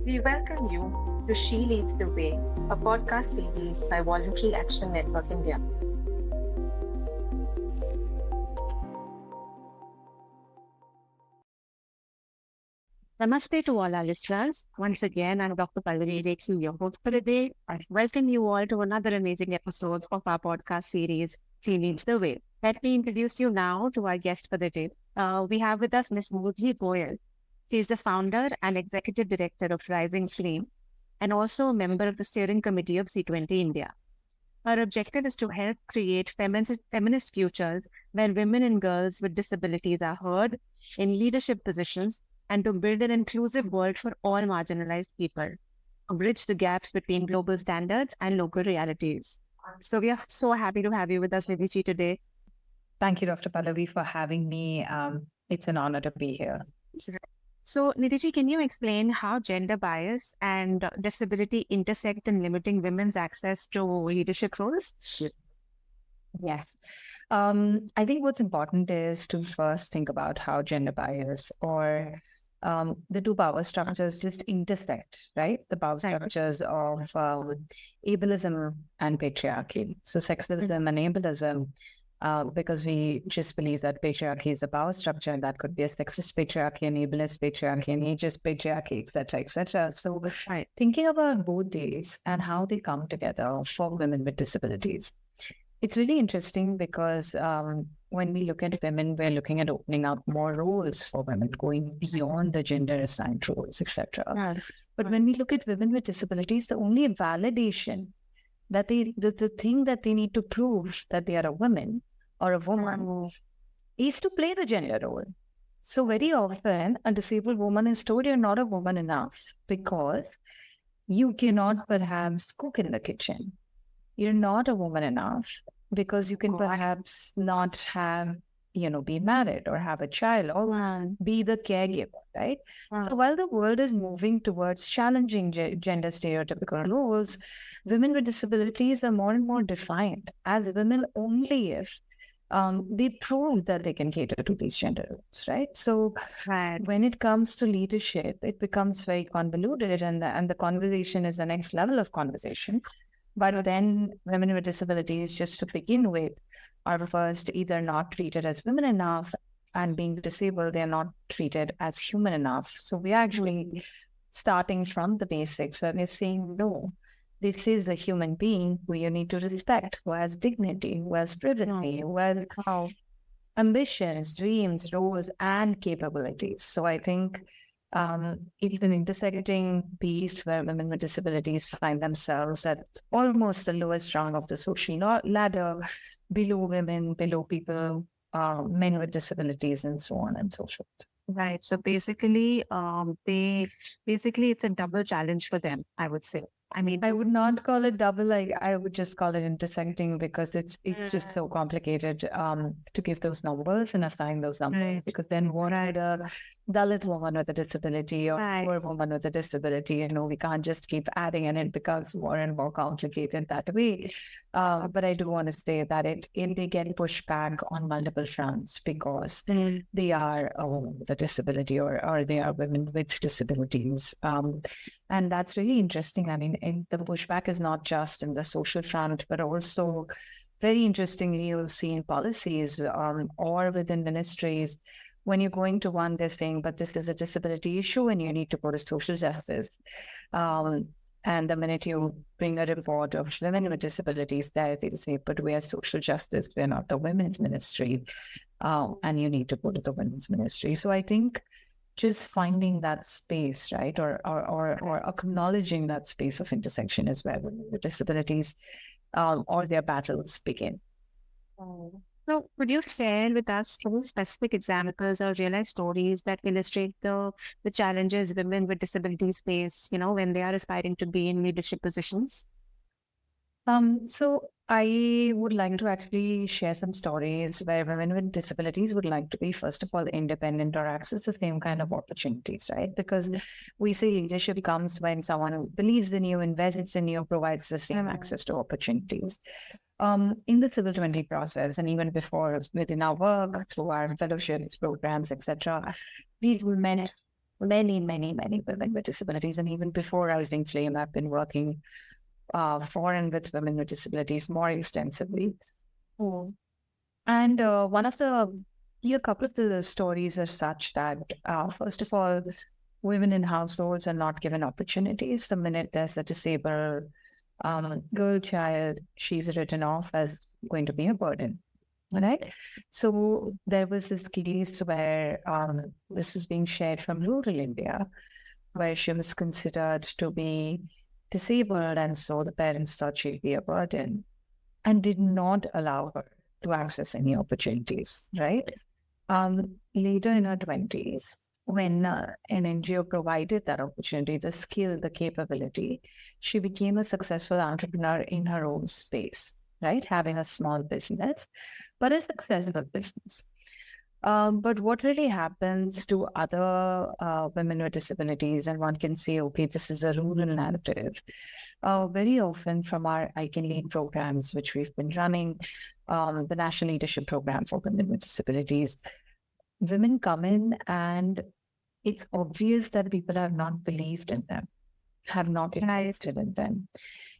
We welcome you to She Leads the Way, a podcast series by Voluntary Action Network India. Namaste to all our listeners. Once again, I'm Dr. Pallavi Rekhi, your host for the day. I welcome you all to another amazing episode of our podcast series, She Leads the Way. Let me introduce you now to our guest for the day. We have with us Ms. Nidhi Goyal. She is the founder and executive director of Rising Flame and also a member of the steering committee of C20 India. Her objective is to help create feminist futures where women and girls with disabilities are heard in leadership positions and to build an inclusive world for all marginalized people, to bridge the gaps between global standards and local realities. So we are so happy to have you with us, Nidhi, today. Thank you, Dr. Pallavi, for having me. It's an honor to be here. So, Nidhi, can you explain how gender bias and disability intersect in limiting women's access to leadership roles? Yes. I think what's important is to first think about how gender bias or the two power structures just intersect, right? The power structures of ableism and patriarchy. So sexism and ableism, because we just believe that patriarchy is a power structure, and that could be a sexist patriarchy, an ableist patriarchy, an ageist patriarchy, etc., etc. So thinking about both these and how they come together for women with disabilities. It's really interesting because when we look at women, we're looking at opening up more roles for women, going beyond the gender assigned roles, etc. But when we look at women with disabilities, the only validation that the thing that they need to prove that they are a woman or a woman is to play the gender role. So very often, a disabled woman is told you're not a woman enough because you cannot perhaps cook in the kitchen. You're not a woman enough because you can perhaps not have, be married or have a child or be the caregiver, right? So while the world is moving towards challenging gender stereotypical roles, women with disabilities are more and more defined as women only if they prove that they can cater to these gender roles, right? So when it comes to leadership, it becomes very convoluted, and the conversation is the next level of conversation. But then women with disabilities, just to begin with, are first either not treated as women enough, and being disabled, they're not treated as human enough. So we're actually starting from the basics where we're saying, no, this is a human being who you need to respect, who has dignity, who has privacy, who has ambitions, dreams, roles, and capabilities. So I think it's an intersecting piece where women with disabilities find themselves at almost the lowest rung of the social ladder, below women, below people, men with disabilities, and so on and so forth. Right. So basically, it's a double challenge for them, I would say. I mean, I would not call it double. I would just call it intersecting because it's just so complicated to give those numbers and assign those numbers. Because then what would a Dalit woman with a disability or poor woman with a disability? We can't just keep adding, and it becomes more and more complicated that way. But I do want to say that they get pushed back on multiple fronts because they are with a disability or they are women with disabilities. And that's really interesting. I mean, the pushback is not just in the social front, but also very interestingly, you'll see in policies or within ministries, when you're going to one, they're saying, but this is a disability issue and you need to go to social justice. And the minute you bring a report of women with disabilities there, they say, but we are social justice, we're not the women's ministry. And you need to go to the women's ministry. So I think just finding that space, right, or acknowledging that space of intersection is where women with disabilities or their battles begin. So, would you share with us some specific examples or real life stories that illustrate the challenges women with disabilities face, when they are aspiring to be in leadership positions? So I would like to actually share some stories where women with disabilities would like to be, first of all, independent or access the same kind of opportunities, right? Because we say leadership comes when someone who believes in you, invests in you, provides the same access to opportunities. In the Civil 20 process, and even before within our work, through our fellowships, programs, etc., we met many, many, many women with disabilities. And even before Rising Flame, I've been working for and with women with disabilities more extensively. And one of the, a couple of the stories are such that, first of all, women in households are not given opportunities. The minute there's a disabled girl child, she's written off as going to be a burden. Right. So there was this case where this was being shared from rural India, where she was considered to be disabled. And so the parents thought she'd be a burden and did not allow her to access any opportunities. Right. Later in her 20s, when an NGO provided that opportunity, the skill, the capability, she became a successful entrepreneur in her own space, right? Having a small business, but a successful business. But what really happens to other women with disabilities, and one can say, okay, this is a rural narrative. Very often from our I Can Lead programs, which we've been running, the National Leadership Program for Women with Disabilities, women come in and it's obvious that people have not believed in them, have not invested in them,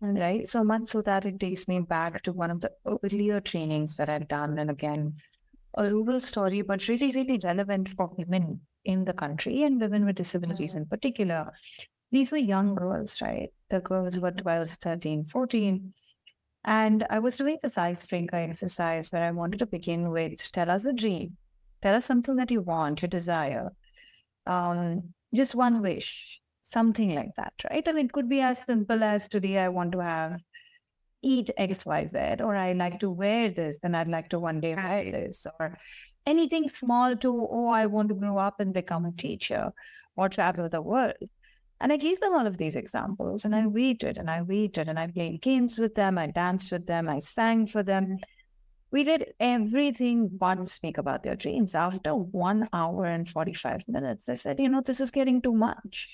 right? So much so that it takes me back to one of the earlier trainings that I've done. And again, a rural story, but really, really relevant for women in the country and women with disabilities in particular. These were young girls, right? The girls were 12, 13, 14. And I was doing this icebreaker exercise where I wanted to begin with, tell us a dream. Tell us something that you want, your desire. Just one wish, something like that, right? And it could be as simple as today I want to eat XYZ, or I like to wear this, then I'd like to one day wear this, or anything small to, oh, I want to grow up and become a teacher or travel the world. And I gave them all of these examples, and I waited and I waited and I played games with them, I danced with them, I sang for them. We did everything but speak about their dreams. After 1 hour and 45 minutes, they said, this is getting too much.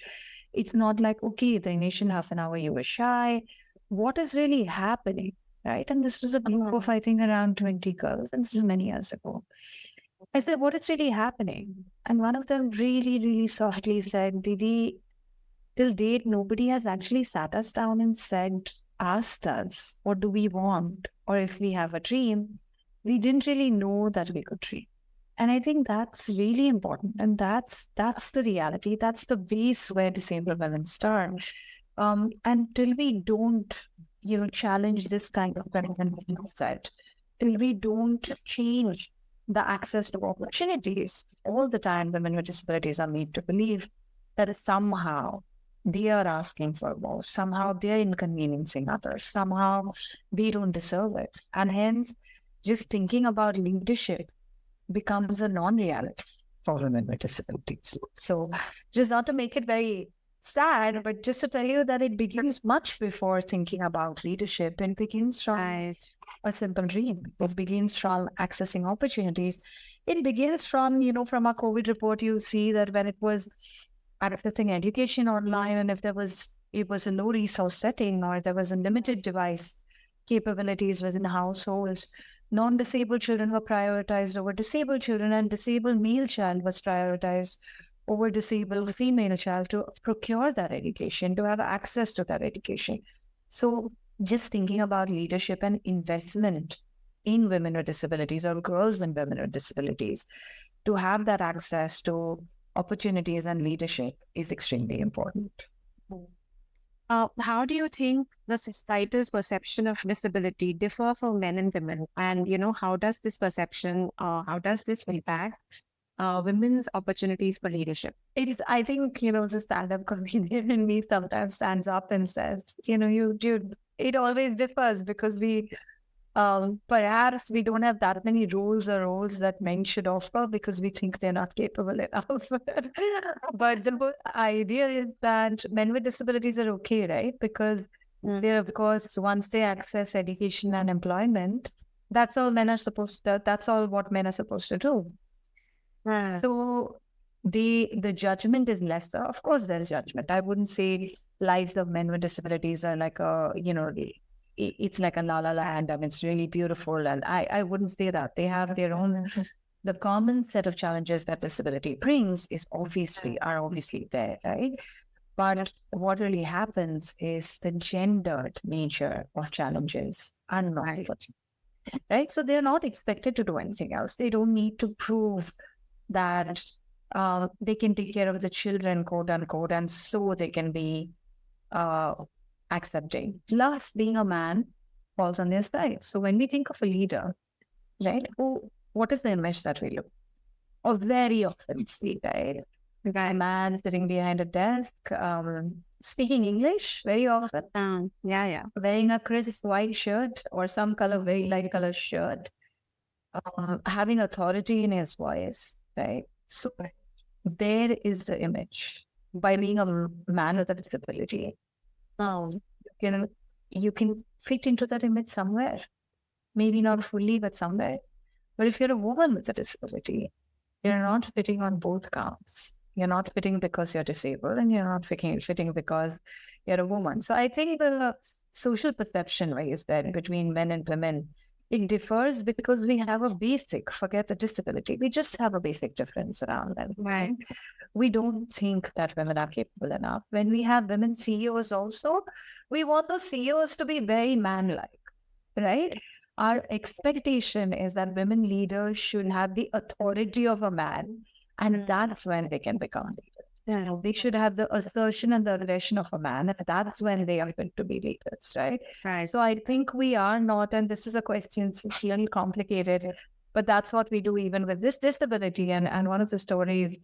It's not like, okay, the initial half an hour you were shy. What is really happening, right? And this was a group of, I think, around 20 girls, and this was many years ago. I said, what is really happening? And one of them really, really softly said, Didi, till date, nobody has actually sat us down and asked us, what do we want? Or if we have a dream, we didn't really know that we could dream. And I think that's really important. And that's the reality. That's the base where disabled women start. Until we don't, challenge this kind of mindset, till we don't change the access to opportunities, all the time women with disabilities are made to believe that somehow they are asking for more, somehow they're inconveniencing others, somehow they don't deserve it. And hence, just thinking about leadership becomes a non-reality for women with disabilities. So just not to make it very sad, but just to tell you that it begins much before thinking about leadership. It begins from a simple dream. It begins from accessing opportunities. It begins from, from our COVID report, you see that when it was accessing education online, and if it was a low resource setting, or there was a limited device capabilities within households, non-disabled children were prioritized over disabled children, and disabled male child was prioritized over disabled female child to procure that education, to have access to that education. So just thinking about leadership and investment in women with disabilities, or girls and women with disabilities, to have that access to opportunities and leadership is extremely important. How do you think the societal perception of disability differ for men and women? And, how does this perception, how does this impact women's opportunities for leadership? I think, the stand-up comedian in me sometimes stands up and says, it always differs because perhaps we don't have that many roles that men should offer because we think they're not capable enough. But the idea is that men with disabilities are okay, right? Because they're, of course, once they access education and employment, that's all what men are supposed to do. So the judgment is lesser. Of course, there's judgment. I wouldn't say lives of men with disabilities are like it's like a la la land and it's really beautiful. And I wouldn't say that. They have their own the common set of challenges that disability brings are obviously there, right? But what really happens is the gendered nature of challenges are not put, right? So they're not expected to do anything else. They don't need to prove that they can take care of the children, quote unquote, and so they can be accepting. Plus, being a man falls on their side. So when we think of a leader, right, what is the image that we look? Or very often see, right? A man sitting behind a desk, speaking English very often. Wearing a crisp white shirt or some color, very light color shirt. Having authority in his voice, right? So there is the image. By being a man with a disability, you can fit into that image somewhere. Maybe not fully, but somewhere. But if you're a woman with a disability, you're not fitting on both counts. You're not fitting because you're disabled, and you're not fitting because you're a woman. So I think the social perception is there between men and women. It differs because we have a basic, forget the disability, we just have a basic difference around them. Right. We don't think that women are capable enough. When we have women CEOs also, we want those CEOs to be very man-like, right? Our expectation is that women leaders should have the authority of a man, and that's when they can become leaders. They should have the assertion and the aggression of a man, and that's when they are going to be leaders, right? So I think we are not, and this is a question, it's really complicated, but that's what we do even with this disability. And one of the stories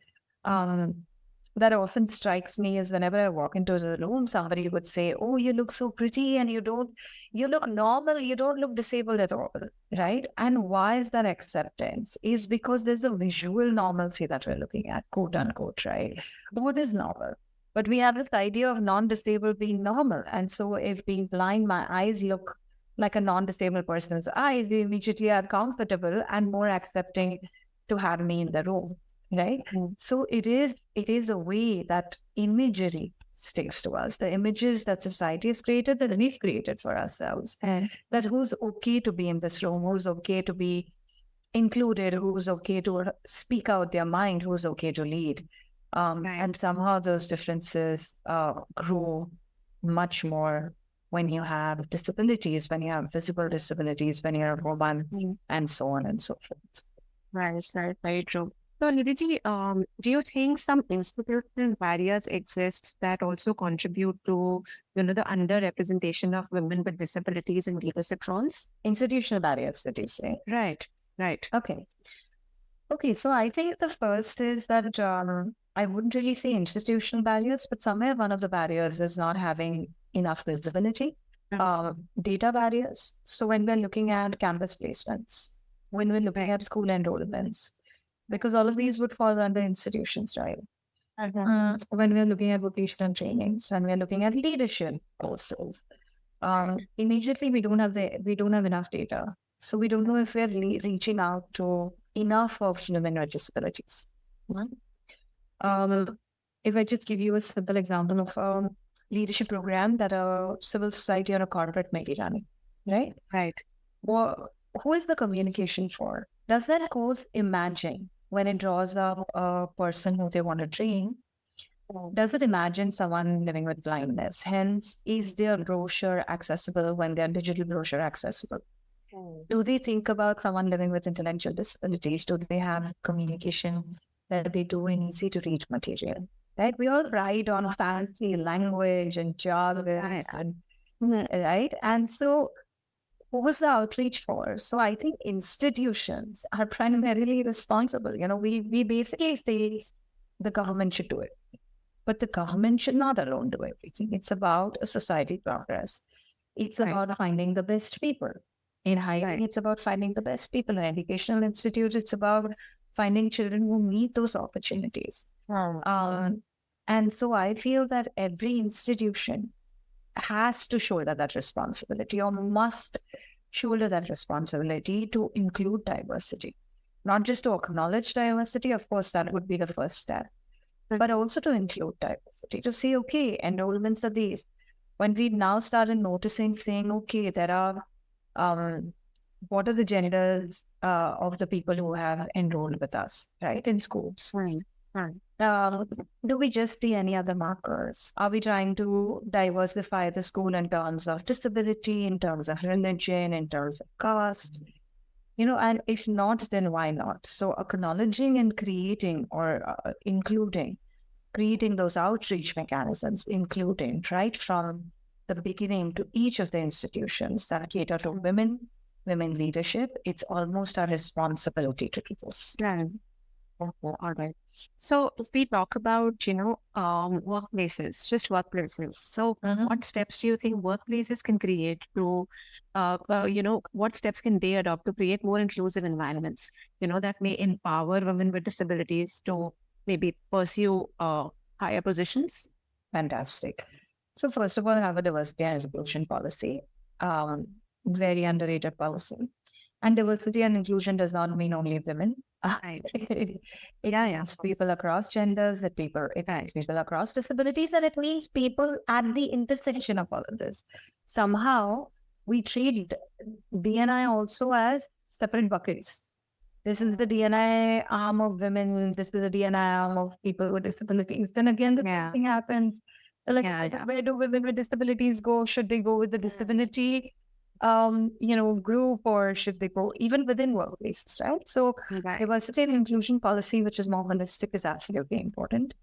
that often strikes me is whenever I walk into the room, somebody would say, "Oh, you look so pretty, and you look normal, you don't look disabled at all," right? And why is that acceptance? Is because there's a visual normalcy that we're looking at, quote unquote, right? What is normal? But we have this idea of non-disabled being normal. And so if being blind, my eyes look like a non-disabled person's eyes, you immediately are comfortable and more accepting to have me in the room. Right. So it is a way that imagery sticks to us. The images that society has created, that we've created for ourselves. That who's okay to be in this room, who's okay to be included, who's okay to speak out their mind, who's okay to lead. And somehow those differences grow much more when you have disabilities, when you have visible disabilities, when you're a woman, and so on and so forth. Right, very true. So, Nidhi, do you think some institutional barriers exist that also contribute to, the underrepresentation of women with disabilities in leadership roles? Institutional barriers, did you say? Right. Okay. So I think the first is that I wouldn't really say institutional barriers, but somewhere one of the barriers is not having enough visibility. Data barriers. So when we're looking at campus placements, when we're looking at school enrollments, because all of these would fall under institutions, right? When we're looking at vocational trainings, when we're looking at leadership courses, immediately we don't have enough data, so we don't know if we're reaching out to enough of women with disabilities. If I just give you a simple example of a leadership program that a civil society or a corporate may be running, right? Well, who is the communication for? Does that course imagine, when it draws up a person who they want to train, does it imagine someone living with blindness? Hence, is their brochure accessible when their digital brochure accessible? Do they think about someone living with intellectual disabilities? Do they have communication that they do in easy to read material? Right? We all ride on fancy language and jargon, right? And so who was the outreach for? So I think institutions are primarily responsible. We basically say the government should do it, but the government should not alone do everything. It's about a society progress. It's about finding the best people. In hiring, it's about finding the best people. In educational institutes, it's about finding children who need those opportunities. And so I feel that every institution has to shoulder that responsibility, or must shoulder that responsibility to include diversity, not just to acknowledge diversity. Of course, that would be the first step, but also to include diversity, to say, okay, enrollments are these. When we now started noticing, saying, okay, there are what are the genders of the people who have enrolled with us, right, in schools? Right. Right. Do we just see any other markers? Are we trying to diversify the school in terms of disability, in terms of religion, in terms of caste? And if not, then why not? So acknowledging and creating or creating those outreach mechanisms, including right from the beginning to each of the institutions that cater to women leadership, it's almost our responsibility to do this. Right. Okay, all right. So if we talk about, workplaces, just workplaces. So what steps do you think workplaces can create to, what steps can they adopt to create more inclusive environments, that may empower women with disabilities to maybe pursue higher positions? Fantastic. So first of all, have a diversity and inclusion policy, very underrated policy. And diversity and inclusion does not mean only women. Right. It means people across genders, it means people across disabilities, and it means people at the intersection of all of this. Somehow, we treat D&I also as separate buckets. This is the D&I arm of women. This is the D&I arm of people with disabilities. Then again, the same thing happens. Like, where do women with disabilities go? Should they go with the disability group, or should they go even within workplaces, right? So diversity and inclusion policy, which is more holistic, is absolutely important.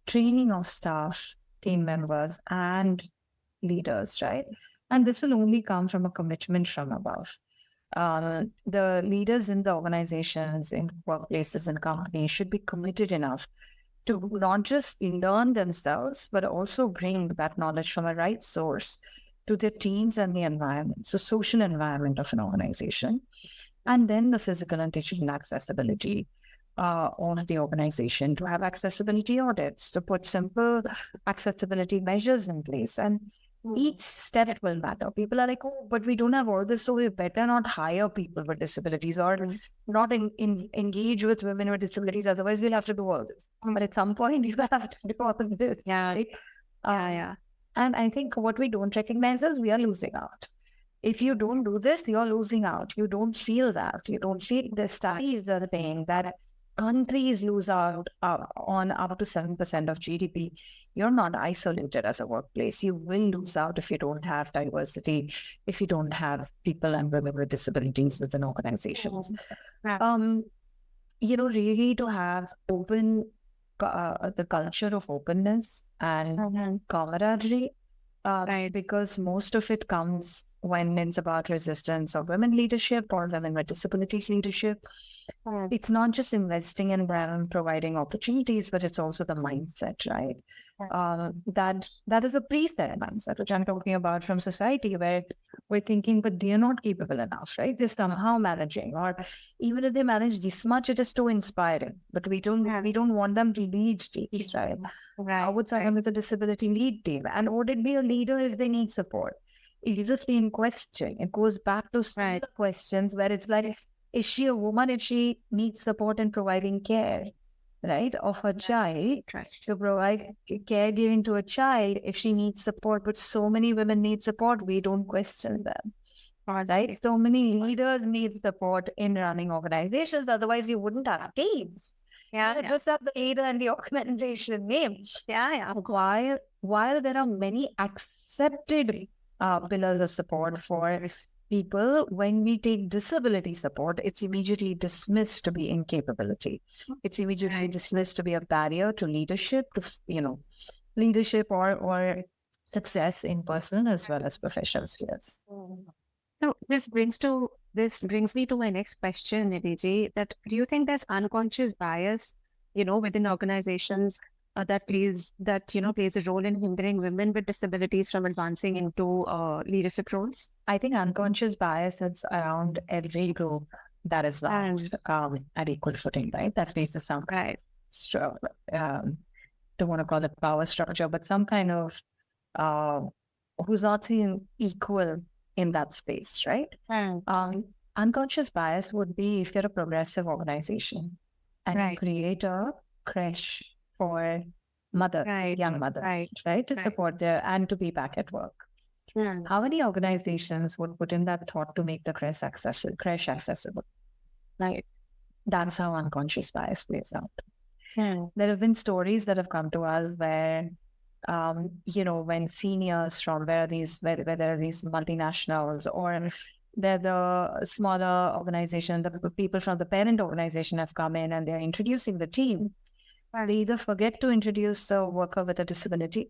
Training of staff, team members, and leaders, right? And this will only come from a commitment from above. The leaders in the organizations, in workplaces and companies should be committed enough to not just learn themselves, but also bring that knowledge from a right source to their teams and the environment, so social environment of an organization. And then the physical and digital accessibility of the organization, to have accessibility audits, to put simple accessibility measures in place. And each step will matter. People are like, oh, but we don't have all this, so we better not hire people with disabilities or not engage with women with disabilities. Otherwise, we'll have to do all this. But at some point, you have to do all of this. Right? And I think what we don't recognize is we are losing out. If you don't do this, you're losing out. You don't feel that. You don't feel the studies are saying that countries lose out on up to 7% of GDP. You're not isolated as a workplace. You will lose out if you don't have diversity, if you don't have people and women with disabilities within organizations. Really to have the culture of openness and camaraderie, because most of it comes when it's about resistance of women leadership or women with disabilities leadership. It's not just investing in them, providing opportunities, but it's also the mindset, right? That is a preset mindset, which I'm talking about from society, where we're thinking, but they're not capable enough, right? They're somehow managing, or even if they manage this much, it is too inspiring. But we don't want them to lead teams, right? How would someone with a disability lead team? And would it be a leader if they need support? It is the same question. It goes back to the questions where it's like, is she a woman if she needs support in providing care, right, of her child, to provide caregiving to a child if she needs support? But so many women need support, we don't question them, right? So many leaders need support in running organizations, otherwise you wouldn't have teams. Just have the leader and the organization name. While there are many accepted pillars of support for people, when we take disability support, it's immediately dismissed to be incapability. It's immediately dismissed to be a barrier to leadership, leadership or success in personal as well as professional spheres. So this brings me to my next question, Nidhi, that do you think there's unconscious bias, within organizations that plays a role in hindering women with disabilities from advancing into leadership roles? I think unconscious bias is around every group that is not at equal footing, right? That faces some kind of, don't want to call it power structure, but some kind of who's not seen equal in that space, right? Unconscious bias would be if you're a progressive organization and you create a creche for young mothers, right, to support their and to be back at work. How many organizations would put in that thought to make the crash accessible? Right. That's how unconscious bias plays out. There have been stories that have come to us where, when seniors from where there are these multinationals, or they're the smaller organization, the people from the parent organization have come in and they're introducing the team. They either forget to introduce a worker with a disability,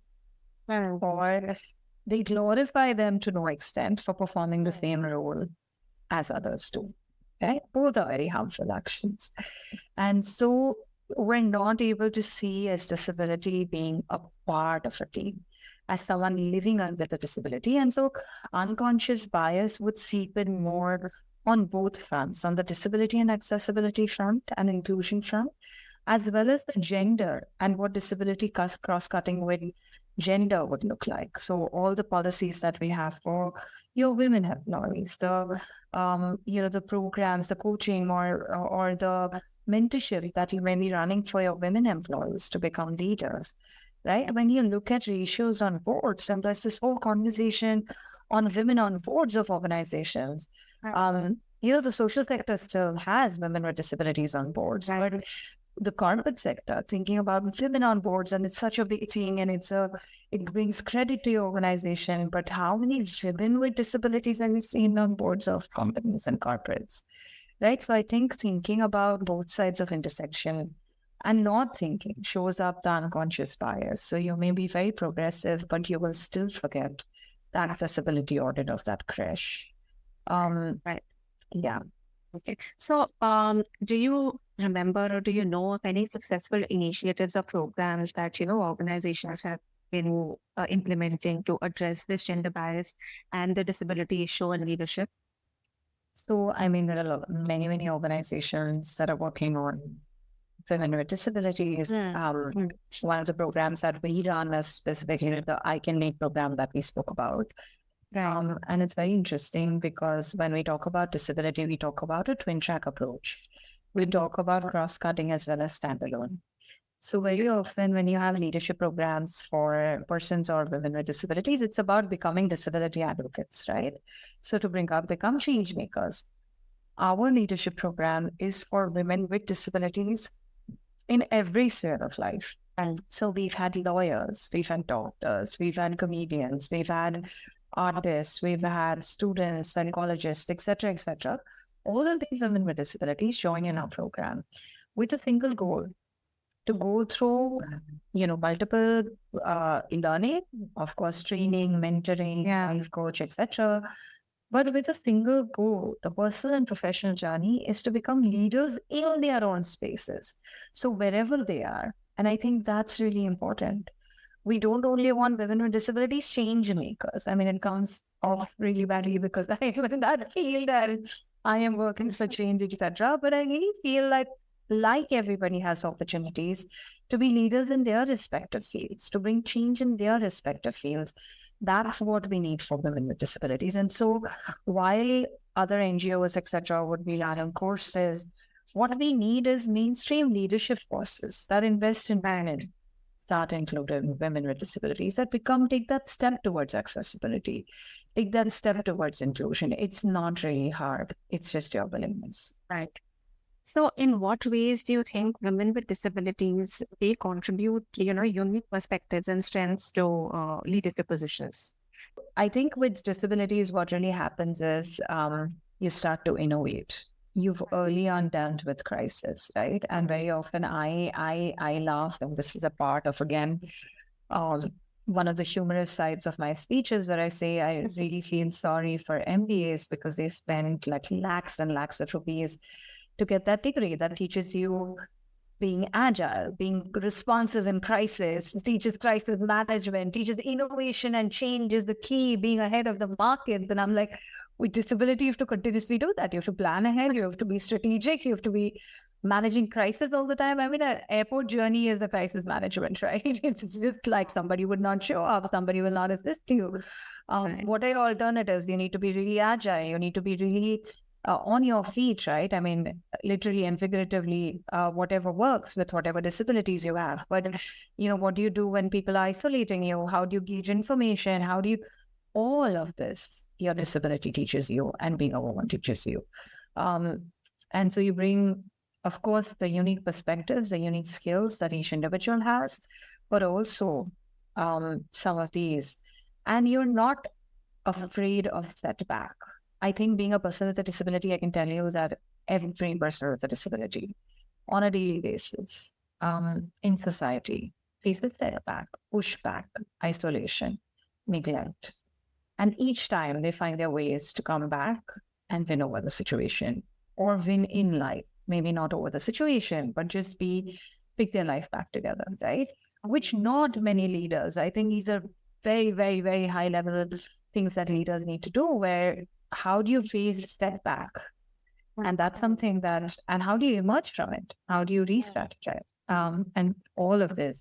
or they glorify them to no extent for performing the same role as others do. Right? Both are very harmful actions. And so we're not able to see as disability being a part of a team, as someone living with a disability. And so unconscious bias would seep in more on both fronts, on the disability and accessibility front and inclusion front, as well as the gender and what disability cross-cutting with gender would look like. So all the policies that we have for your women employees, the programs, the coaching or the mentorship that you may be running for your women employees to become leaders, right? When you look at ratios on boards, and there's this whole conversation on women on boards of organizations, the social sector still has women with disabilities on boards, but the corporate sector, thinking about women on boards, and it's such a big thing, and it brings credit to your organization. But how many women with disabilities have you seen on boards of companies and corporates? Right. So I think thinking about both sides of intersection and not thinking shows up the unconscious bias. So you may be very progressive, but you will still forget the accessibility audit of that crash. Right. Yeah. Okay. So do you remember or do you know of any successful initiatives or programs that, organizations have been implementing to address this gender bias and the disability issue in leadership? So, I mean, there are many organizations that are working on women with disabilities. One of the programs that we run is specifically the I Can Lead program that we spoke about. And it's very interesting because when we talk about disability, we talk about a twin track approach. We talk about cross-cutting as well as standalone. So very often when you have leadership programs for persons or women with disabilities, it's about becoming disability advocates, right? So to become change makers. Our leadership program is for women with disabilities in every sphere of life. And so we've had lawyers, we've had doctors, we've had comedians, we've had artists, we've had students, psychologists, etc., etc. All of these women with disabilities join in our program with a single goal: to go through, multiple learning, of course, training, mentoring, life coach, etc. But with a single goal, the personal and professional journey is to become leaders in their own spaces. So wherever they are, and I think that's really important. We don't only want women with disabilities change makers. I mean, it comes off really badly because I am in that field and I am working for change, etc. But I really feel like everybody has opportunities to be leaders in their respective fields, to bring change in their respective fields. That's what we need for women with disabilities. And so while other NGOs, etc., would be running courses, what we need is mainstream leadership courses that invest in women, start including women with disabilities, that take that step towards accessibility, take that step towards inclusion. It's not really hard. It's just your willingness. Right. So in what ways do you think women with disabilities, they contribute, unique perspectives and strengths to leadership positions? I think with disabilities, what really happens is you start to innovate. You've early on dealt with crisis, right? And very often I laugh, and this is a part of, again, one of the humorous sides of my speeches where I say I really feel sorry for MBAs because they spend like lakhs and lakhs of rupees to get that degree that teaches you being agile, being responsive in crisis, teaches crisis management, teaches innovation and change is the key, being ahead of the markets. And I'm like, with disability, you have to continuously do that. You have to plan ahead. You have to be strategic. You have to be managing crisis all the time. I mean, an airport journey is the crisis management, right? It's just like somebody would not show up, somebody will not assist you. What are your alternatives? You need to be really agile. You need to be really on your feet, right? I mean, literally and figuratively, whatever works with whatever disabilities you have. But, what do you do when people are isolating you? How do you gauge information? How do you all of this, your disability teaches you and being a woman teaches you. And so you bring, of course, the unique perspectives, the unique skills that each individual has, but also some of these. And you're not afraid of setback. I think being a person with a disability, I can tell you that every person with a disability on a daily basis in society faces setback, pushback, isolation, neglect. And each time they find their ways to come back and win over the situation or win in life. Maybe not over the situation, but just pick their life back together, right? Which not many leaders, I think these are very, very, very high level things that leaders need to do, where how do you face setback? And that's something that, and how do you emerge from it? How do you re-strategize? And all of this,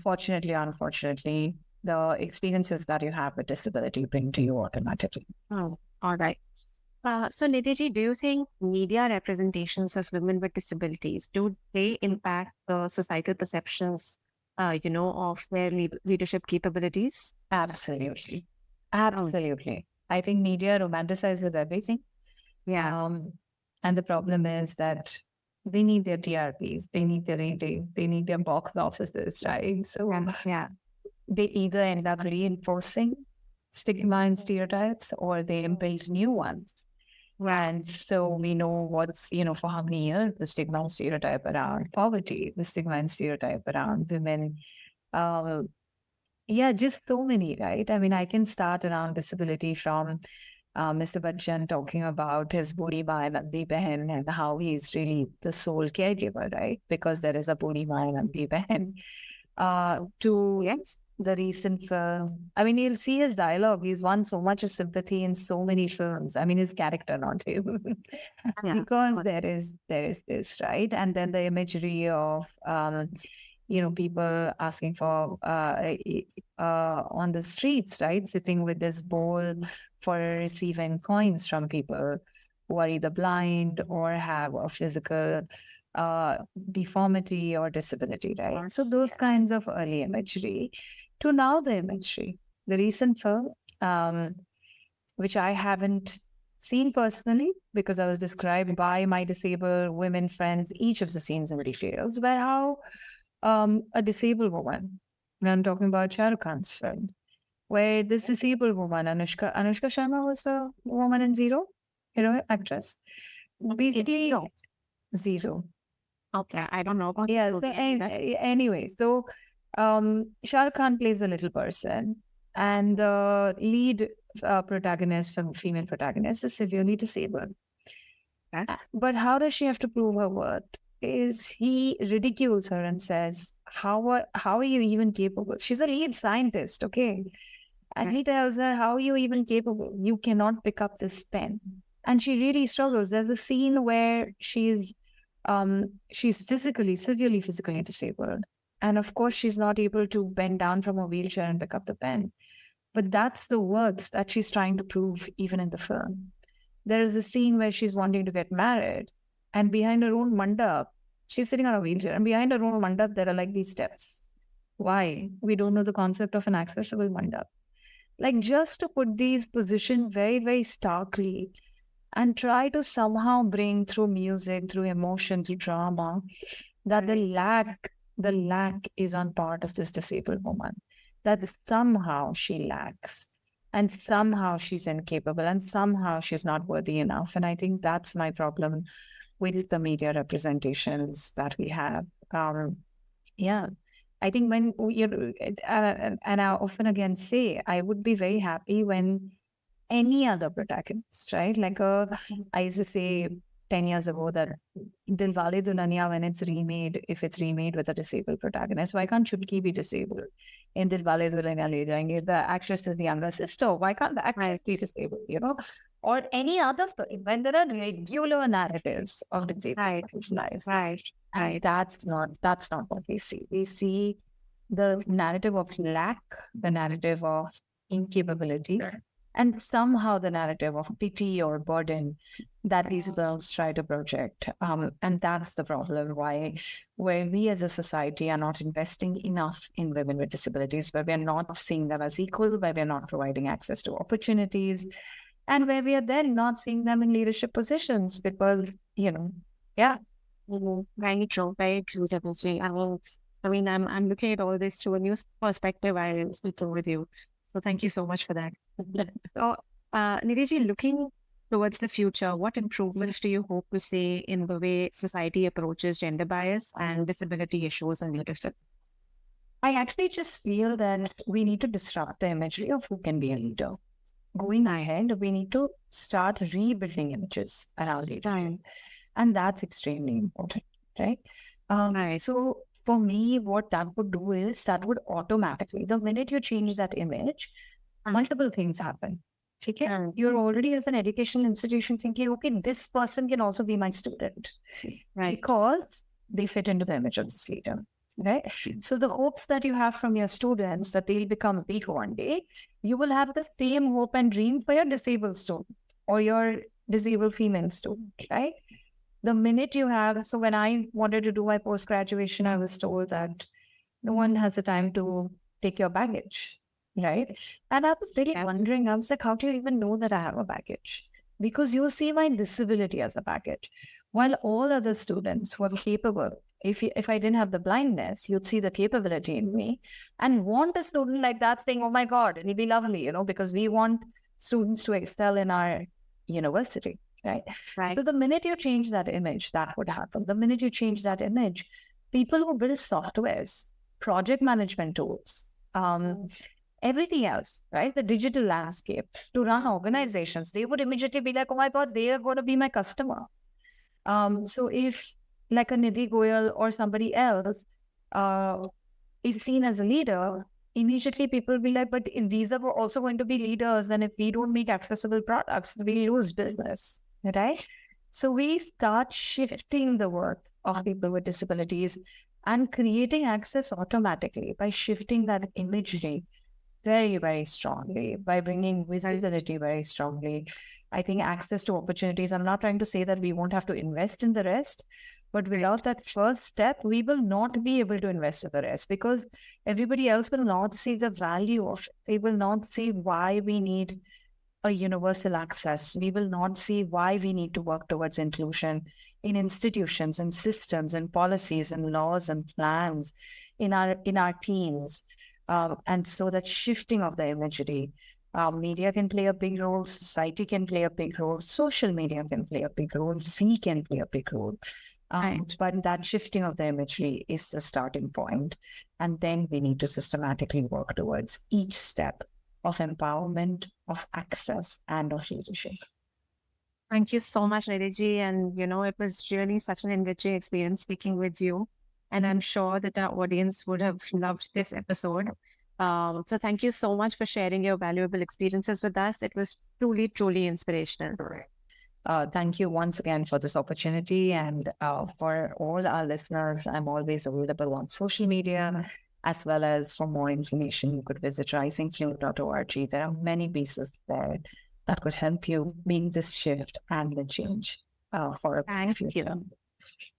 fortunately, unfortunately, the experiences that you have with disability bring to you automatically. Oh, all right. So Nidhi, do you think media representations of women with disabilities, do they impact the societal perceptions, of their leadership capabilities? Absolutely. Absolutely. I think media romanticizes everything. Yeah. And the problem is that they need their TRPs, they need their ratings, they need their box offices, right? So Yeah. they either end up reinforcing stigma and stereotypes or they build new ones. And so we know what's, for how many years the stigma and stereotype around poverty, the stigma and stereotype around women. Just so many, right? I mean, I can start around disability from Mr. Bachchan talking about his Budi Ma and Nandi Behan and how he's really the sole caregiver, right? Because there is a Budi Ma and Nandi Behan. To the recent film. I mean, you'll see his dialogue. He's won so much of sympathy in so many films. I mean, his character, not him. Because there is this, right? And then the imagery of people asking for on the streets, right? Sitting with this bowl for receiving coins from people who are either blind or have a physical deformity or disability, right? So those kinds of early imagery to now the imagery. The recent film, which I haven't seen personally because I was described by my disabled women friends, each of the scenes in details, where how a disabled woman, and I'm talking about Shah Rukh Khan's film, where this disabled woman, Anushka Sharma was a woman in Zero, actress. Basically, Zero. Okay, I don't know about Yeah. So anyway, so Shah Rukh Khan plays the little person, and the lead protagonist, female protagonist, is severely disabled. But how does she have to prove her worth? Is he ridicules her and says, "How are you even capable?" She's a lead scientist, okay, and he tells her, "How are you even capable? You cannot pick up this pen." And she really struggles. There's a scene where she's severely physically disabled. And of course, she's not able to bend down from a wheelchair and pick up the pen. But that's the worth that she's trying to prove even in the film. There is a scene where she's wanting to get married, and behind her own mandap, she's sitting on a wheelchair, and behind her own mandap, there are like these steps. Why? We don't know the concept of an accessible mandap. Like, just to put these positions very, very starkly and try to somehow bring through music, through emotion, through drama, that the lack is on part of this disabled woman, that somehow she lacks and somehow she's incapable and somehow she's not worthy enough. And I think that's my problem with the media representations that we have. I think when and I often again say, I would be very happy when any other protagonist, right? Like I used to say 10 years ago that Dilwale Dulhaniya, when if it's remade with a disabled protagonist, why can't Chutki be disabled? In Dilwale Dulhaniya Le Jayenge, the actress is the younger sister. Why can't the actress be disabled, Or any other film, when there are regular narratives of disabled people's lives. Right. That's not what we see. We see the narrative of lack, the narrative of incapability, and somehow the narrative of pity or burden that these films try to project. And that's the problem where we as a society are not investing enough in women with disabilities, where we're not seeing them as equal, where we're not providing access to opportunities, and where we are then not seeing them in leadership positions because, yeah. Very true, very true, Definitely. I'm looking at all this through a new perspective. I speaking with you, so thank you so much for that. So, Nidhi, looking towards the future, what improvements do you hope to see in the way society approaches gender bias and disability issues in leadership? I actually just feel that we need to disrupt the imagery of who can be a leader. Going ahead, we need to start rebuilding images around leadership. And that's extremely important, right? So for me, what that would do is that would automatically, the minute you change that image, multiple things happen. Okay? You're already as an educational institution thinking, okay, this person can also be my student, right? Because they fit into the image of this leader. Right. So the hopes that you have from your students that they'll become big one day, you will have the same hope and dream for your disabled student or your disabled female student, right? The minute you have, so when I wanted to do my post-graduation, I was told that no one has the time to take your baggage, right? And I was really wondering, I was like, how do you even know that I have a baggage? Because you see my disability as a baggage, while all other students were capable. If I didn't have the blindness, you'd see the capability in me and want a student like that saying, oh my God, it'll be lovely, because we want students to excel in our university, right? So the minute you change that image, that would happen. The minute you change that image, people who build softwares, project management tools, everything else, right? The digital landscape to run organizations, they would immediately be like, oh my God, they are going to be my customer. So if like a Nidhi Goyal or somebody else is seen as a leader, immediately people will be like, but if these are also going to be leaders, then if we don't make accessible products, we lose business, right? So we start shifting the worth of people with disabilities and creating access automatically by shifting that imagery very, very strongly, by bringing visibility very strongly. I think access to opportunities, I'm not trying to say that we won't have to invest in the rest, but without that first step, we will not be able to invest in the rest because everybody else will not see the value of it. They will not see why we need a universal access. We will not see why we need to work towards inclusion in institutions and systems and policies and laws and plans in our teams. And so that shifting of the imagery, media can play a big role, society can play a big role, social media can play a big role, we can play a big role. But that shifting of the imagery is the starting point. And then we need to systematically work towards each step of empowerment, of access, and of leadership. Thank you so much, Nidhi. And, it was really such an enriching experience speaking with you. And I'm sure that our audience would have loved this episode. So thank you so much for sharing your valuable experiences with us. It was truly, truly inspirational. Thank you once again for this opportunity. And for all our listeners, I'm always available on social media, as well as for more information, you could visit risingflume.org. There are many pieces there that could help you make this shift and the change for a Thank you.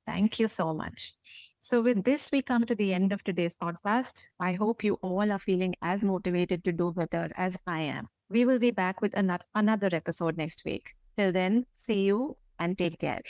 Thank you so much. So with this, we come to the end of today's podcast. I hope you all are feeling as motivated to do better as I am. We will be back with another episode next week. Till then, see you and take care.